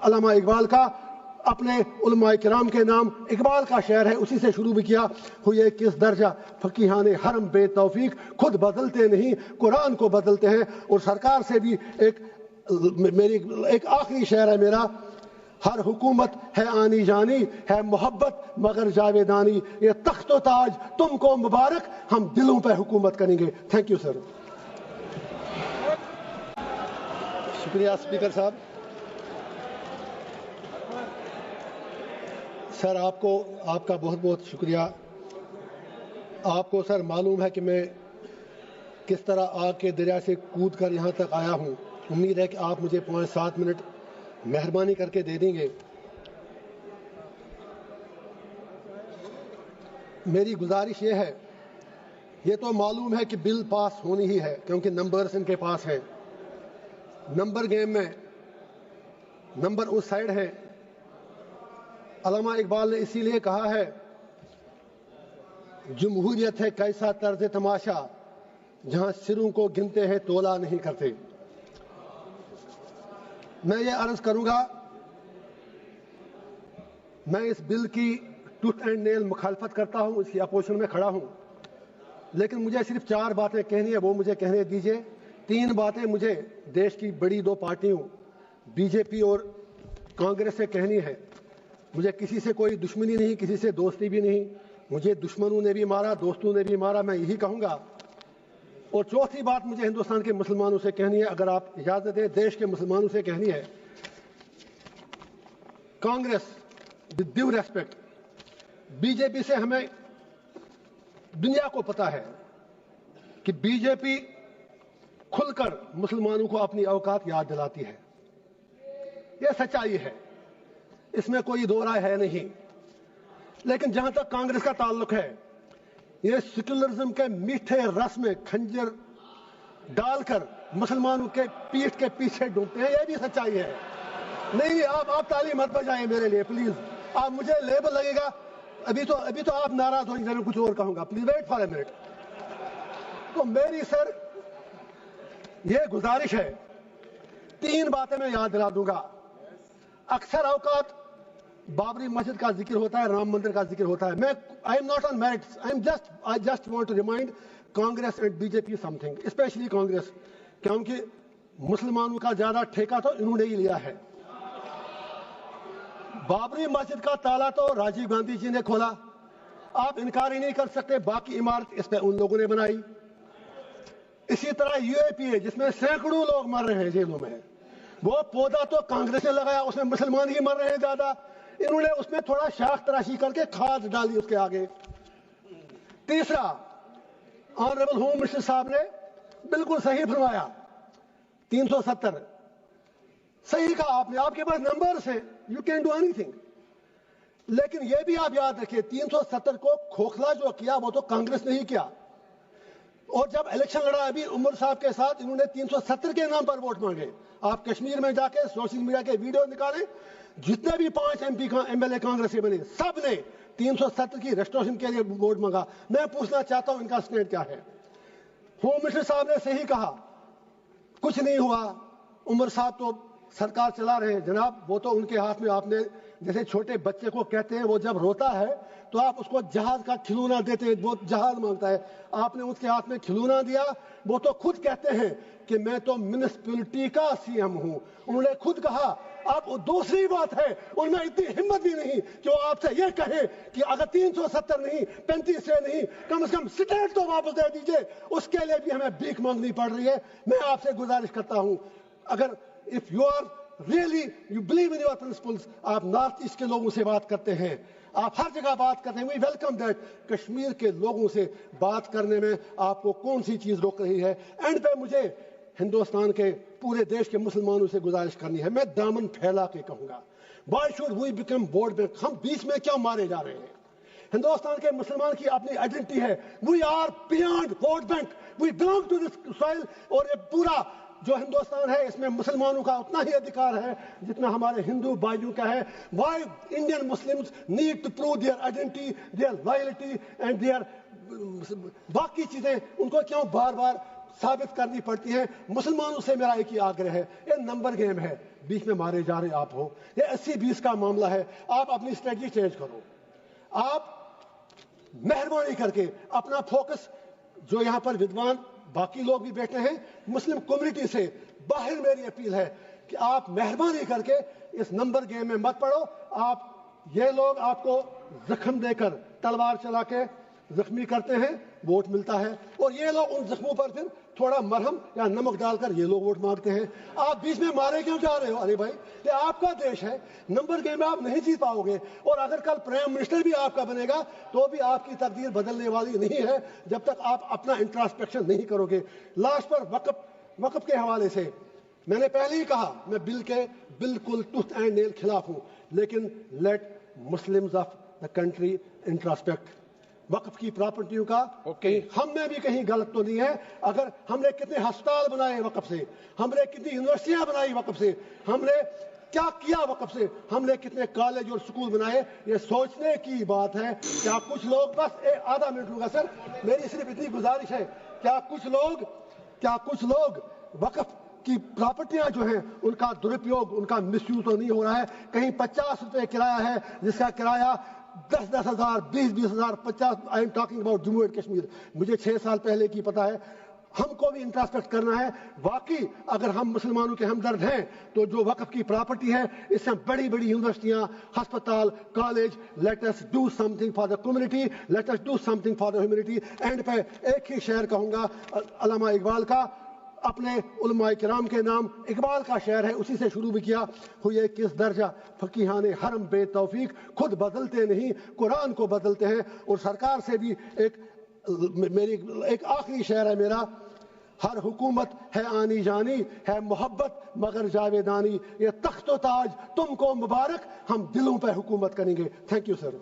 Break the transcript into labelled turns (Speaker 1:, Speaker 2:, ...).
Speaker 1: علامہ اقبال کا اپنے علماء کرام کے نام اقبال کا شعر ہے، اسی سے شروع بھی کیا، ہوئے کس درجہ فقیہان حرم بے توفیق، خود بدلتے نہیں قرآن کو بدلتے ہیں۔ اور سرکار سے بھی ایک آخری شعر ہے میرا، ہر حکومت ہے آنی جانی، ہے محبت مگر جاویدانی، یہ تخت و تاج تم کو مبارک، ہم دلوں پہ حکومت کریں گے۔ Thank you sir. شکریہ اسپیکر صاحب۔ سر آپ کا بہت بہت شکریہ۔ آپ کو سر معلوم ہے کہ میں کس طرح آگ کے دریا سے کود کر یہاں تک آیا ہوں۔ امید ہے کہ آپ مجھے 5-7 منٹ مہربانی کر کے دے دیں گے۔ میری گزارش یہ ہے، یہ تو معلوم ہے کہ بل پاس ہونی ہی ہے کیونکہ نمبرز ان کے پاس ہیں۔ نمبر گیم میں نمبر اس سائڈ ہے۔ علامہ اقبال نے اسی لیے کہا ہے، جمہوریت ہے کیسا طرز تماشا، جہاں سروں کو گنتے ہیں تولا نہیں کرتے۔ میں یہ عرض کروں گا، میں اس بل کی ٹوتھ اینڈ نیل مخالفت کرتا ہوں، اس کی اپوزیشن میں کھڑا ہوں، لیکن مجھے صرف 4 باتیں کہنی ہے، وہ مجھے کہنے دیجئے۔ 3 باتیں مجھے دیش کی بڑی 2 پارٹیوں بی جے پی اور کانگریس سے کہنی ہے۔ مجھے کسی سے کوئی دشمنی نہیں، کسی سے دوستی بھی نہیں، مجھے دشمنوں نے بھی مارا، دوستوں نے بھی مارا، میں یہی کہوں گا۔ اور چوتھی بات مجھے ہندوستان کے مسلمانوں سے کہنی ہے، اگر آپ اجازت دیں، دیش کے مسلمانوں سے کہنی ہے۔ Congress with due respect, B J پی سے ہمیں دنیا کو پتا ہے کہ بی جے پی کھل کر مسلمانوں کو اپنی اوقات یاد دلاتی ہے، یہ سچائی ہے، اس میں کوئی دو رائے ہے نہیں۔ لیکن جہاں تک کانگریس کا تعلق ہے، یہ سیکولرزم کے میٹھے رس میں کھنجر ڈال کر مسلمانوں کے پیٹھ کے پیچھے ڈوبتے ہیں، یہ بھی سچائی ہے۔ نہیں آپ تعلیم مت بجائیں میرے لیے پلیز، آپ مجھے لیبل لگے گا، ابھی تو آپ ناراض ہو جائیں، میں کچھ اور کہوں گا، please wait for a minute. تو میری سر یہ گزارش ہے، 3 باتیں میں یاد دلا دوں گا۔ اکثر اوقات بابری مسجد کا ذکر ہوتا ہے، رام مندر کا ذکر ہوتا ہے۔ میں I am not on merits, I just want to remind Congress and B J P something, specially Congress, کیونکہ مسلمانوں کا زیادہ ٹھیکہ تو انہوں نے ہی لیا ہے۔ بابری مسجد کا تالا تو راجیو گاندھی جی نے کھولا، آپ انکار ہی نہیں کر سکتے، باقی عمارت اس پہ ان لوگوں نے بنائی۔ اسی طرح یو اے پی اے، جس میں سینکڑوں لوگ مر رہے ہیں جیلوں میں، وہ پودا تو کانگریس نے لگایا، اس میں مسلمان ہی مر رہے ہیں زیادہ، انہوں نے اس میں تھوڑا شاخ تراشی کر کے کھاد ڈالی اس کے آگے۔ تیسرا، آنریبل ہوم منسٹر صاحب نے بالکل صحیح فرمایا، 370 صحیح کہا آپ نے، آپ کے پاس نمبرز ہیں، you can do any thing. لیکن یہ بھی آپ یاد رکھیے، 370 کو کھوکھلا جو کیا وہ تو کانگریس نے ہی کیا۔ اور جب الیکشن لڑا ابھی عمر صاحب کے ساتھ، انہوں نے 370 کے نام پر ووٹ مانگے۔ آپ کشمیر میں جا کے سوشل میڈیا کے ویڈیو نکالیں، جتنے بھی 5 ایم ایل اے کانگریس کے بنے، سب نے 370 کی ریسٹوریشن کے لیے ووٹ مانگا۔ میں پوچھنا چاہتا ہوں ان کا اسٹینڈ کیا ہے؟ ہوم منسٹر صاحب نے صحیح کہا، کچھ نہیں ہوا، عمر صاحب تو سرکار چلا رہے ہیں۔ جناب وہ تو ان کے ہاتھ میں، آپ نے جیسے چھوٹے بچے کو کہتے ہیں وہ جب روتا ہے تو آپ اس کو جہاز کا کھلونا دیتے ہیں، وہ جہاز مانگتا ہے، آپ نے اس کے ہاتھ میں کھلونا دیا۔ وہ تو خود کہتے ہیں کہ میں تو میونسپلٹی کا سی ایم ہوں، انہوں نے خود کہا۔ اب دوسری بات ہے، ان میں اتنی ہمت بھی نہیں کہ وہ آپ سے یہ کہیں کہ اگر 370 نہیں 35 سے نہیں، کم از کم اسٹیٹ تو واپس دے دیجئے، اس کے لیے بھی ہمیں بھیک مانگنی پڑ رہی ہے۔ میں آپ سے گزارش کرتا ہوں، اگر if you are really you believe in your principles، آپ نارتھ ایسٹ کے لوگوں سے بات کرتے ہیں، آپ ہر جگہ بات کرتے ہیں، we welcome that۔ کشمیر کے لوگوں سے بات کرنے میں آپ کو کون سی چیز روک رہی ہے؟ اینڈ پہ مجھے ہندوستان کے پورے دیش کے مسلمانوں سے گزارش کرنی ہے، میں دامن پھیلا کے کہوں گا، why should we become vote bank؟ ہم بیچ میں کیوں مارے جا رہے ہیں؟ ہندوستان کے مسلمان کی اپنی آئیڈینٹی ہے، we are beyond vote bank، we belong to this soil۔ اور یہ پورا جو ہندوستان ہے اس میں مسلمانوں کا اتنا ہی ادھیکار ہے جتنا ہمارے ہندو بھائیوں کا ہے۔ why Indian Muslims need to prove their identity، their loyalty and their باقی چیزیں، ان کو کیوں بار بار ثابت کرنی پڑتی ہیں. مسلمانوں سے میرا ایک ہی آگرہ ہے, یہ نمبر گیم ہے, بیچ میں مارے جا رہے آپ ہو, یہ 80-20 کا معاملہ ہے. آپ اپنی اسٹریٹجی چینج کرو. آپ مہربانی کر کے اپنا فوکس, جو یہاں پر ودوان باقی لوگ بھی بیٹھے ہیں, مسلم کمیونٹی سے باہر میری اپیل ہے کہ آپ مہربانی کر کے اس نمبر گیم میں مت پڑو. آپ یہ لوگ آپ کو زخم دے کر تلوار چلا کے زخمی کرتے ہیں, ووٹ ملتا ہے, اور یہ لوگ ان زخموں پر پھر تھوڑا مرہم یا نمک ڈال کر یہ لوگ ووٹ مانگتے ہیں. آپ بیچ میں مارے کیوں جا رہے ہو؟ ارے بھائی, یہ آپ کا دیش ہے, نمبر گیم میں آپ نہیں جیت پاؤ گے. اور اگر کل پرائم منسٹر بھی آپ کا بنے گا تو بھی آپ کی تقدیر بدلنے والی نہیں ہے جب تک آپ اپنا انٹراسپیکشن نہیں کرو گے. لاسٹ پر وقف کے حوالے سے میں نے پہلے ہی کہا, میں بل کے بالکل ٹوتھ اینڈ نیل خلاف ہوں, لیکن let Muslims of the country introspect. وقف کی پراپرٹیوں کا ہم میں بھی کہیں غلط تو نہیں ہے. اگر ہم نے کتنے ہسپتال بنائے وقف سے, ہم نے کتنی یونیورسٹیاں بنائی وقف سے, ہم نے کیا کیا وقف سے, ہم نے کتنے کالج اور سکول بنائے, یہ سوچنے کی بات ہے. کیا کچھ لوگ, بس آدھا منٹ لوں گا سر, میری صرف اتنی گزارش ہے, کیا کچھ لوگ وقف کی پراپرٹیاں جو ہیں ان کا درپیوگ, ان کا مس یوز تو نہیں ہو رہا ہے؟ کہیں 50 روپے کرایہ ہے جس کا کرایہ 10-10 ہزار, 20-20 ہزار, 50. I am talking about Jammu and Kashmir, مجھے 6 سال پہلے کی پتا ہے. ہم کو بھی انٹراسپیکٹ کرنا ہے. واقعی اگر ہم مسلمانوں کے ہمدرد ہیں تو جو وقف کی پراپرٹی ہے اس سے بڑی بڑی یونیورسٹیاں, ہسپتال, college, let us do something for the community, let us do something for the humanity. And پہ ایک ہی شعر کہوں گا علامہ اقبال کا, اپنے علماء کرام کے نام اقبال کا شعر ہے, اسی سے شروع بھی کیا. ہوئے کس درجہ فقیہان حرم بے توفیق, خود بدلتے نہیں قرآن کو بدلتے ہیں. اور سرکار سے بھی میری ایک آخری شعر ہے میرا, ہر حکومت ہے آنی جانی, ہے محبت مگر جاویدانی, یہ تخت و تاج تم کو مبارک, ہم دلوں پہ حکومت کریں گے. Thank you sir.